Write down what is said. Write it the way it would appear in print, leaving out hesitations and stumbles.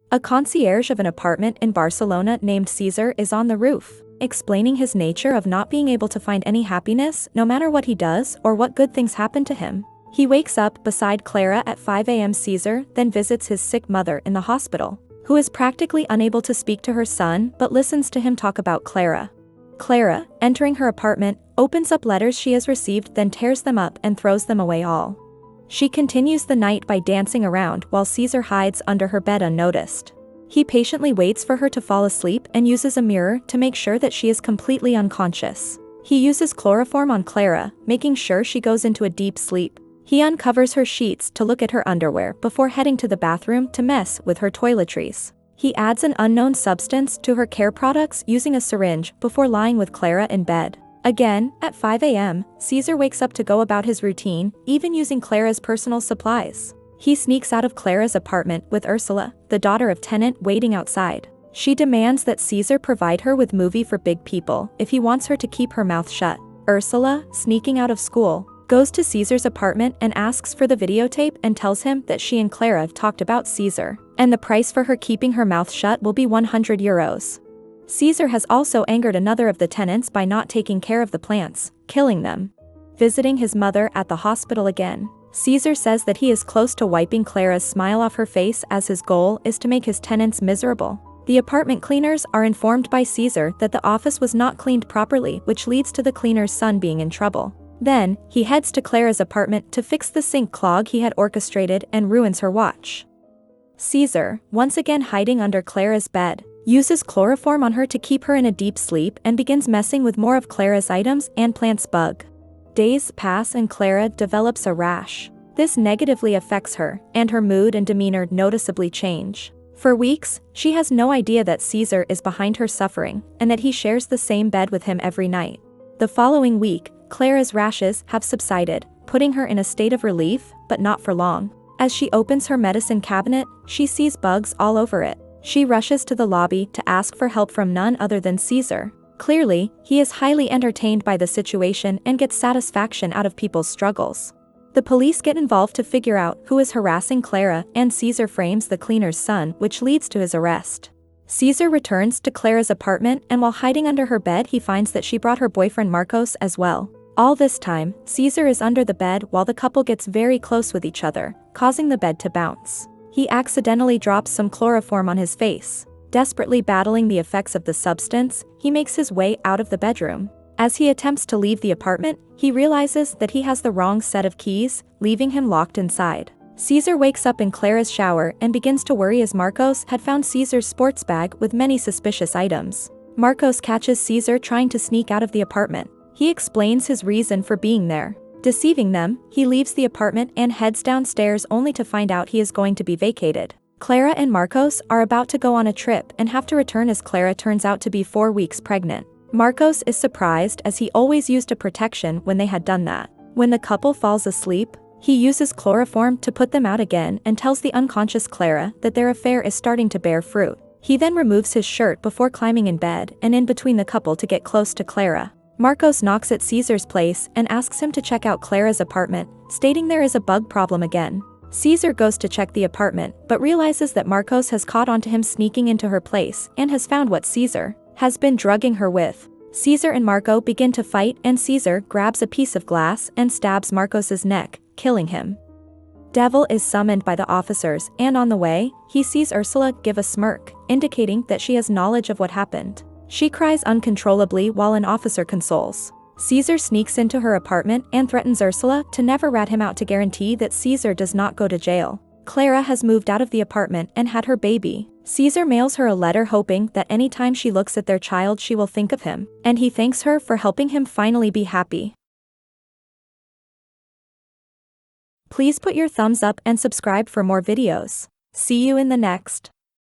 A concierge of an apartment in Barcelona named Cesar is on the roof, explaining his nature of not being able to find any happiness no matter what he does or what good things happen to him. He wakes up beside Clara at 5 a.m. Cesar then visits his sick mother in the hospital, who is practically unable to speak to her son but listens to him talk about Clara. Clara, entering her apartment, opens up letters she has received then tears them up and throws them away all. She continues the night by dancing around while Cesar hides under her bed unnoticed. He patiently waits for her to fall asleep and uses a mirror to make sure that she is completely unconscious. He uses chloroform on Clara, making sure she goes into a deep sleep. He uncovers her sheets to look at her underwear before heading to the bathroom to mess with her toiletries. He adds an unknown substance to her care products using a syringe before lying with Clara in bed. Again, at 5 a.m., Cesar wakes up to go about his routine, even using Clara's personal supplies. He sneaks out of Clara's apartment with Ursula, the daughter of tenant, waiting outside. She demands that Cesar provide her with movie for big people if he wants her to keep her mouth shut. Ursula, sneaking out of school, goes to Cesar's apartment and asks for the videotape and tells him that she and Clara have talked about Cesar, and the price for her keeping her mouth shut will be 100 euros. Cesar has also angered another of the tenants by not taking care of the plants, killing them. Visiting his mother at the hospital again, Cesar says that he is close to wiping Clara's smile off her face as his goal is to make his tenants miserable. The apartment cleaners are informed by Cesar that the office was not cleaned properly, which leads to the cleaner's son being in trouble. Then, he heads to Clara's apartment to fix the sink clog he had orchestrated and ruins her watch. Cesar, once again hiding under Clara's bed, uses chloroform on her to keep her in a deep sleep and begins messing with more of Clara's items and plants bug. Days pass and Clara develops a rash. This negatively affects her, and her mood and demeanor noticeably change. For weeks, she has no idea that Cesar is behind her suffering, and that he shares the same bed with him every night. The following week, Clara's rashes have subsided, putting her in a state of relief, but not for long. As she opens her medicine cabinet, she sees bugs all over it. She rushes to the lobby to ask for help from none other than Cesar. Clearly, he is highly entertained by the situation and gets satisfaction out of people's struggles. The police get involved to figure out who is harassing Clara, and Cesar frames the cleaner's son, which leads to his arrest. Cesar returns to Clara's apartment, and while hiding under her bed he finds that she brought her boyfriend Marcos as well. All this time, Cesar is under the bed while the couple gets very close with each other, causing the bed to bounce. He accidentally drops some chloroform on his face. Desperately battling the effects of the substance, he makes his way out of the bedroom. As he attempts to leave the apartment, he realizes that he has the wrong set of keys, leaving him locked inside. Cesar wakes up in Clara's shower and begins to worry as Marcos had found Cesar's sports bag with many suspicious items. Marcos catches Cesar trying to sneak out of the apartment. He explains his reason for being there. Deceiving them, he leaves the apartment and heads downstairs only to find out he is going to be vacated. Clara and Marcos are about to go on a trip and have to return as Clara turns out to be 4 weeks pregnant. Marcos is surprised as he always used a protection when they had done that. When the couple falls asleep, he uses chloroform to put them out again and tells the unconscious Clara that their affair is starting to bear fruit. He then removes his shirt before climbing in bed and in between the couple to get close to Clara. Marcos knocks at Cesar's place and asks him to check out Clara's apartment, stating there is a bug problem again. Cesar goes to check the apartment, but realizes that Marcos has caught on to him sneaking into her place and has found what Cesar has been drugging her with. Cesar and Marco begin to fight and Cesar grabs a piece of glass and stabs Marcos's neck, killing him. Devil is summoned by the officers, and on the way, he sees Ursula give a smirk, indicating that she has knowledge of what happened. She cries uncontrollably while an officer consoles. Cesar sneaks into her apartment and threatens Ursula to never rat him out to guarantee that Cesar does not go to jail. Clara has moved out of the apartment and had her baby. Cesar mails her a letter hoping that anytime she looks at their child she will think of him, and he thanks her for helping him finally be happy. Please put your thumbs up and subscribe for more videos. See you in the next.